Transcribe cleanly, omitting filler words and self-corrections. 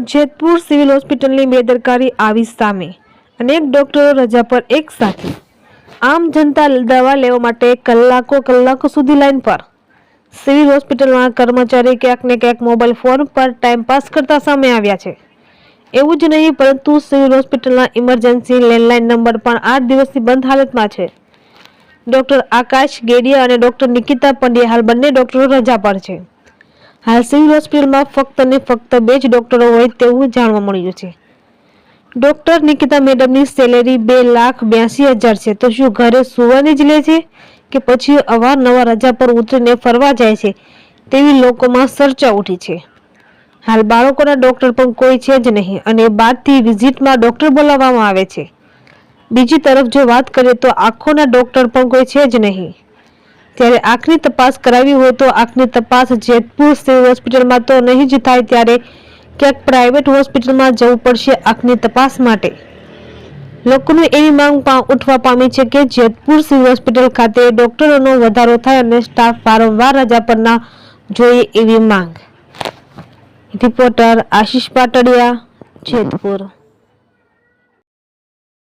Jetpur civil હોસ્પિટલની બેદરકારી આવી સામે। અનેક ડોક્ટરો રજા પર એક સાથે। આમ જનતા દવા લેવા માટે કલાકો સુધી લાઈન પર। સિવિલ હોસ્પિટલમાં કર્મચારી ક્યાંક ને ક્યાંક મોબાઈલ ફોન પર ટાઈમ પાસ કરતા સામે આવ્યા છે। એવું જ નહીં, પરંતુ સિવિલ હોસ્પિટલના ઇમરજન્સી લેન્ડલાઇન નંબર પણ 8 દિવસથી બંધ હાલતમાં છે। ડોક્ટર આકાશ ગેડિયા અને ડોક્ટર નિકિતા પંડ્યા હાલ બંને ડોક્ટરો રજા પર છે। હાલ સિવિલ હોસ્પિટલમાં ફક્ત ને ફક્ત 2 જ ડોક્ટરો હોય તેવું જાણવા મળ્યું છે। ડોક્ટર નિકિતા મેડમની સેલેરી 2,82,000 છે, તો શું ઘરે સુવાની જ લે છે કે પછી અવારનવાર રજા પર ઉતરીને ફરવા જાય છે તેવી લોકોમાં ચર્ચા ઉઠી છે। હાલ બાળકોના ડોક્ટર પણ કોઈ છે જ નહીં અને બાદથી વિઝિટમાં ડોક્ટર બોલાવવામાં આવે છે। બીજી તરફ જો વાત કરીએ તો આંખોના ડોક્ટર પણ કોઈ છે જ નહીં। ત્યારે આંખની તપાસ કરાવી હોય તો આંખની તપાસ જેતપુર સિવિલ હોસ્પિટલમાં તો નહીં જ થાય, ત્યારે ક્યાંક પ્રાઇવેટ હોસ્પિટલમાં જવું પડશે આંખની તપાસ માટે। લોકોની એવી માંગ ઉઠવા પામી છે કે જેતપુર સિવિલ હોસ્પિટલ ખાતે ડોક્ટરોનો વધારો થાય અને સ્ટાફ વારંવાર રજા પર ના જોઈએ એવી માંગ। રિપોર્ટર આશિષ પાટડિયા, જેતપુર।